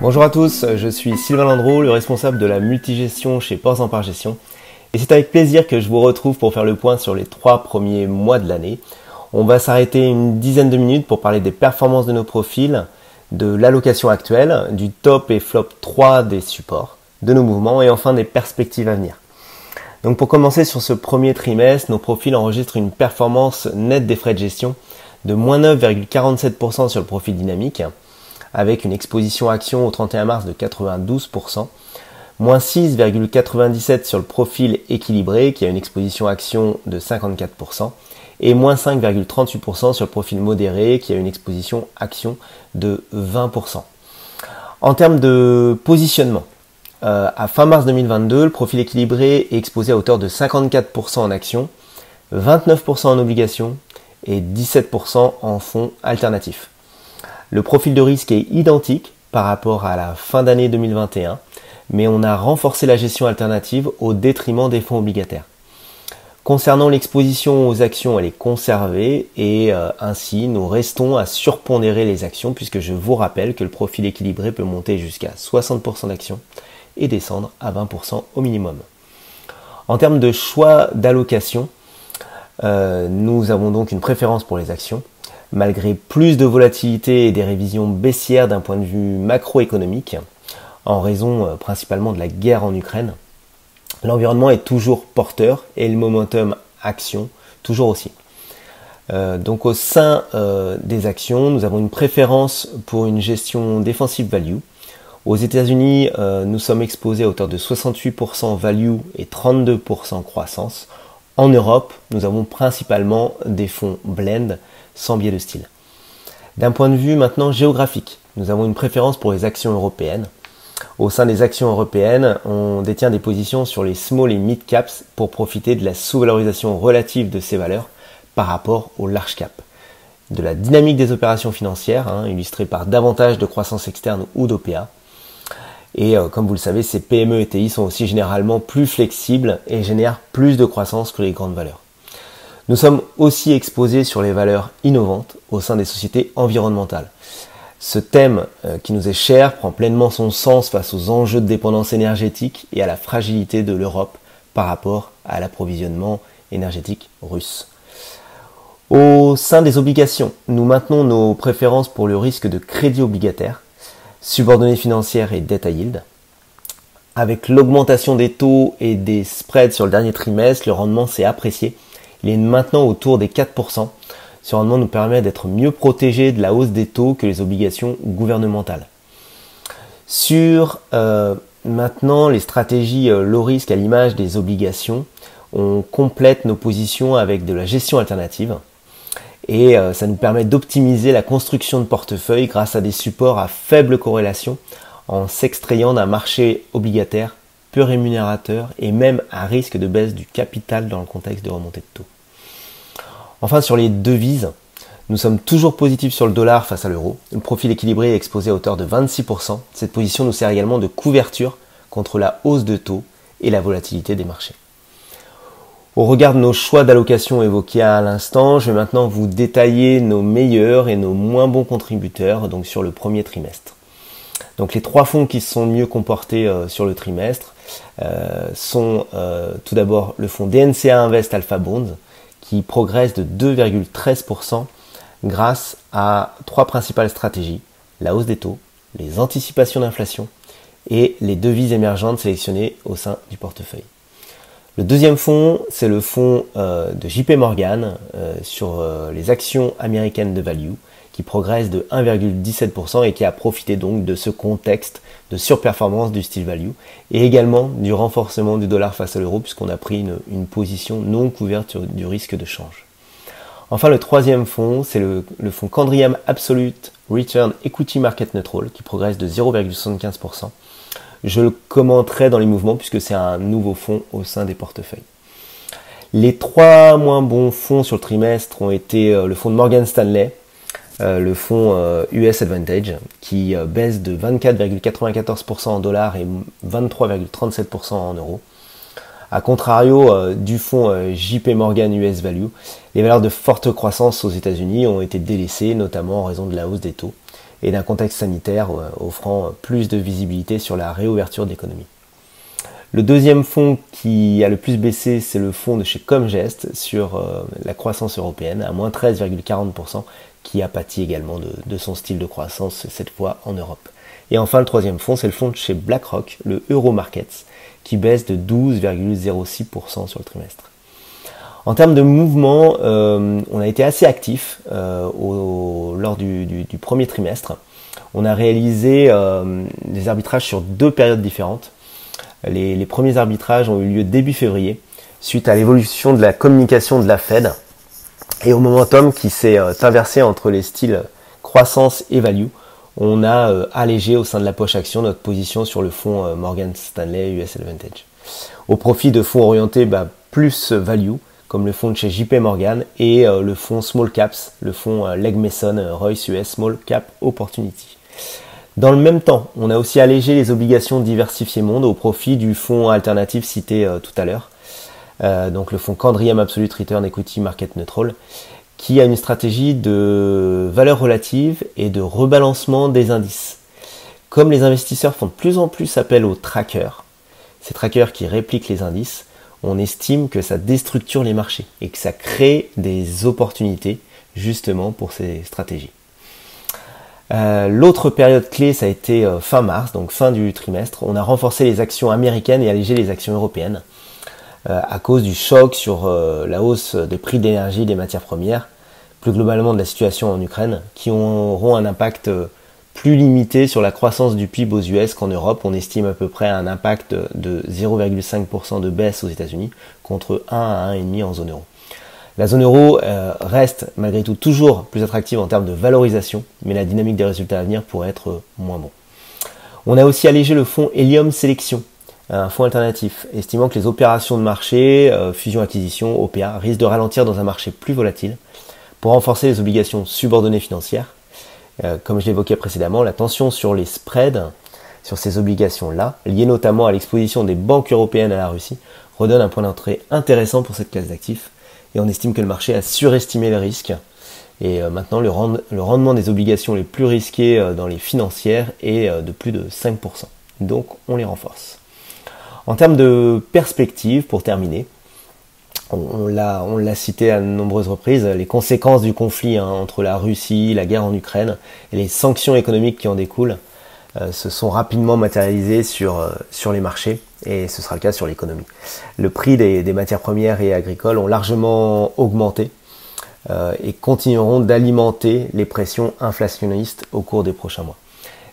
Bonjour à tous, je suis Sylvain Landreau, le responsable de la multigestion chez Ports en Par Gestion. Et c'est avec plaisir que je vous retrouve pour faire le point sur les 3 premiers mois de l'année. On va s'arrêter une dizaine de minutes pour parler des performances de nos profils, de l'allocation actuelle, du top et flop 3 des supports, de nos mouvements et enfin des perspectives à venir. Donc pour commencer sur ce premier trimestre, nos profils enregistrent une performance nette des frais de gestion de moins 9,47% sur le profil dynamique, avec une exposition action au 31 mars de 92%, moins 6,97% sur le profil équilibré qui a une exposition action de 54%, et moins 5,38% sur le profil modéré qui a une exposition action de 20%. En termes de positionnement, à fin mars 2022, le profil équilibré est exposé à hauteur de 54% en actions, 29% en obligations et 17% en fonds alternatifs. Le profil de risque est identique par rapport à la fin d'année 2021, mais on a renforcé la gestion alternative au détriment des fonds obligataires. Concernant l'exposition aux actions, elle est conservée et ainsi nous restons à surpondérer les actions puisque je vous rappelle que le profil équilibré peut monter jusqu'à 60% d'actions et descendre à 20% au minimum. En termes de choix d'allocation, nous avons donc une préférence pour les actions, malgré plus de volatilité et des révisions baissières d'un point de vue macroéconomique, en raison principalement de la guerre en Ukraine. L'environnement est toujours porteur et le momentum action toujours aussi. Donc au sein des actions, nous avons une préférence pour une gestion défensive value. Aux États-Unis, nous sommes exposés à hauteur de 68% value et 32% croissance. En Europe, nous avons principalement des fonds blend sans biais de style. D'un point de vue maintenant géographique, nous avons une préférence pour les actions européennes. Au sein des actions européennes, on détient des positions sur les small et mid caps pour profiter de la sous-valorisation relative de ces valeurs par rapport aux large cap. De la dynamique des opérations financières, illustrée par davantage de croissance externe ou d'OPA. Et comme vous le savez, ces PME et TI sont aussi généralement plus flexibles et génèrent plus de croissance que les grandes valeurs. Nous sommes aussi exposés sur les valeurs innovantes au sein des sociétés environnementales. Ce thème qui nous est cher prend pleinement son sens face aux enjeux de dépendance énergétique et à la fragilité de l'Europe par rapport à l'approvisionnement énergétique russe. Au sein des obligations, nous maintenons nos préférences pour le risque de crédit obligataire, subordonnées financières et dette à yield. Avec l'augmentation des taux et des spreads sur le dernier trimestre, le rendement s'est apprécié. Il est maintenant autour des 4%. Ce rendement nous permet d'être mieux protégés de la hausse des taux que les obligations gouvernementales. Sur maintenant les stratégies low risk à l'image des obligations, on complète nos positions avec de la gestion alternative. Et ça nous permet d'optimiser la construction de portefeuille grâce à des supports à faible corrélation en s'extrayant d'un marché obligataire peu rémunérateur et même à risque de baisse du capital dans le contexte de remontée de taux. Enfin sur les devises, nous sommes toujours positifs sur le dollar face à l'euro. Le profil équilibré est exposé à hauteur de 26%. Cette position nous sert également de couverture contre la hausse de taux et la volatilité des marchés. Au regard de nos choix d'allocation évoqués à l'instant, je vais maintenant vous détailler nos meilleurs et nos moins bons contributeurs donc sur le premier trimestre. Donc les 3 fonds qui se sont mieux comportés sur le trimestre sont tout d'abord le fonds DNCA Invest Alpha Bonds qui progresse de 2,13% grâce à 3 principales stratégies, la hausse des taux, les anticipations d'inflation et les devises émergentes sélectionnées au sein du portefeuille. Le deuxième fonds, c'est le fonds de JP Morgan sur les actions américaines de value qui progresse de 1,17% et qui a profité donc de ce contexte de surperformance du style value et également du renforcement du dollar face à l'euro puisqu'on a pris une position non couverte du risque de change. Enfin, le troisième fonds, c'est le fonds Candriam Absolute Return Equity Market Neutral qui progresse de 0,75%. Je le commenterai dans les mouvements puisque c'est un nouveau fonds au sein des portefeuilles. Les 3 moins bons fonds sur le trimestre ont été le fonds de Morgan Stanley, le fonds US Advantage qui baisse de 24,94% en dollars et 23,37% en euros. A contrario du fonds JP Morgan US Value, les valeurs de forte croissance aux États-Unis ont été délaissées, notamment en raison de la hausse des taux. et d'un contexte sanitaire offrant plus de visibilité sur la réouverture de l'économie. Le deuxième fonds qui a le plus baissé, c'est le fonds de chez Comgest sur la croissance européenne, à moins 13,40%, qui a pâti également de son style de croissance, cette fois en Europe. Et enfin, le troisième fonds, c'est le fonds de chez BlackRock, le Euromarkets, qui baisse de 12,06% sur le trimestre. En termes de mouvement, on a été assez actif lors du premier trimestre. On a réalisé des arbitrages sur 2 périodes différentes. Les premiers arbitrages ont eu lieu début février, suite à l'évolution de la communication de la Fed et au momentum qui s'est inversé entre les styles croissance et value. On a allégé au sein de la poche action notre position sur le fonds Morgan Stanley US Advantage, au profit de fonds orientés plus value, comme le fonds de chez JP Morgan et le fonds Small Caps, le fonds Legg Mason Royce US Small Cap Opportunity. Dans le même temps, on a aussi allégé les obligations diversifiées monde au profit du fonds alternatif cité tout à l'heure, donc le fonds Candriam Absolute Return Equity Market Neutral, qui a une stratégie de valeur relative et de rebalancement des indices. Comme les investisseurs font de plus en plus appel aux trackers, ces trackers qui répliquent les indices, on estime que ça déstructure les marchés et que ça crée des opportunités justement pour ces stratégies. L'autre période clé, ça a été fin mars, donc fin du trimestre. On a renforcé les actions américaines et allégé les actions européennes à cause du choc sur la hausse des prix d'énergie et des matières premières, plus globalement de la situation en Ukraine, qui auront un impact plus limité sur la croissance du PIB aux US qu'en Europe. On estime à peu près un impact de 0,5% de baisse aux États-Unis contre 1 à 1,5% en zone euro. La zone euro reste malgré tout toujours plus attractive en termes de valorisation, mais la dynamique des résultats à venir pourrait être moins bon. On a aussi allégé le fonds Helium Sélection, un fonds alternatif, estimant que les opérations de marché, fusion-acquisition, OPA, risquent de ralentir dans un marché plus volatile. Pour renforcer les obligations subordonnées financières, comme je l'évoquais précédemment, la tension sur les spreads, sur ces obligations-là, liées notamment à l'exposition des banques européennes à la Russie, redonne un point d'entrée intéressant pour cette classe d'actifs. Et on estime que le marché a surestimé les risques. Et maintenant, le rendement des obligations les plus risquées dans les financières est de plus de 5%. Donc, on les renforce. En termes de perspective, pour terminer, on l'a cité à de nombreuses reprises, les conséquences du conflit entre la Russie, la guerre en Ukraine et les sanctions économiques qui en découlent se sont rapidement matérialisées sur les marchés. Et ce sera le cas sur l'économie. Le prix des matières premières et agricoles ont largement augmenté et continueront d'alimenter les pressions inflationnistes au cours des prochains mois.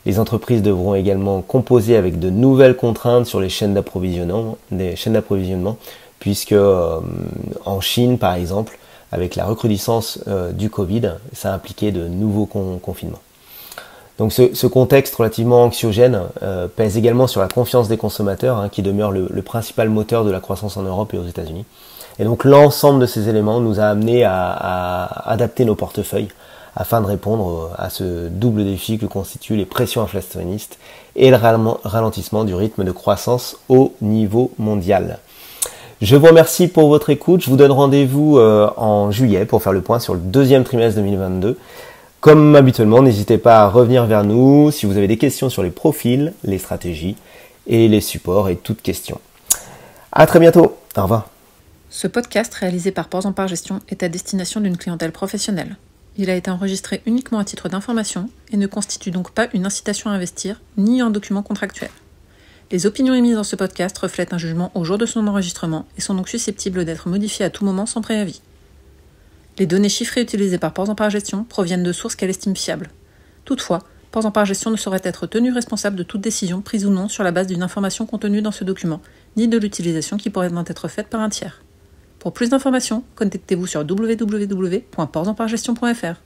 Les entreprises devront également composer avec de nouvelles contraintes sur les chaînes d'approvisionnement, puisque en Chine, par exemple, avec la recrudescence du Covid, ça a impliqué de nouveaux confinements. Donc ce contexte relativement anxiogène pèse également sur la confiance des consommateurs, qui demeure le principal moteur de la croissance en Europe et aux États-Unis. Et donc l'ensemble de ces éléments nous a amené à adapter nos portefeuilles afin de répondre à ce double défi que constituent les pressions inflationnistes et le ralentissement du rythme de croissance au niveau mondial. Je vous remercie pour votre écoute. Je vous donne rendez-vous en juillet pour faire le point sur le deuxième trimestre 2022. Comme habituellement, n'hésitez pas à revenir vers nous si vous avez des questions sur les profils, les stratégies et les supports et toutes questions. À très bientôt. Au revoir. Ce podcast réalisé par Ports en Part Gestion est à destination d'une clientèle professionnelle. Il a été enregistré uniquement à titre d'information et ne constitue donc pas une incitation à investir ni un document contractuel. Les opinions émises dans ce podcast reflètent un jugement au jour de son enregistrement et sont donc susceptibles d'être modifiées à tout moment sans préavis. Les données chiffrées utilisées par Ports en Part Gestion proviennent de sources qu'elle estime fiables. Toutefois, Ports en Part Gestion ne saurait être tenu responsable de toute décision prise ou non sur la base d'une information contenue dans ce document, ni de l'utilisation qui pourrait en être faite par un tiers. Pour plus d'informations, contactez-vous sur www.portsenpartgestion.fr.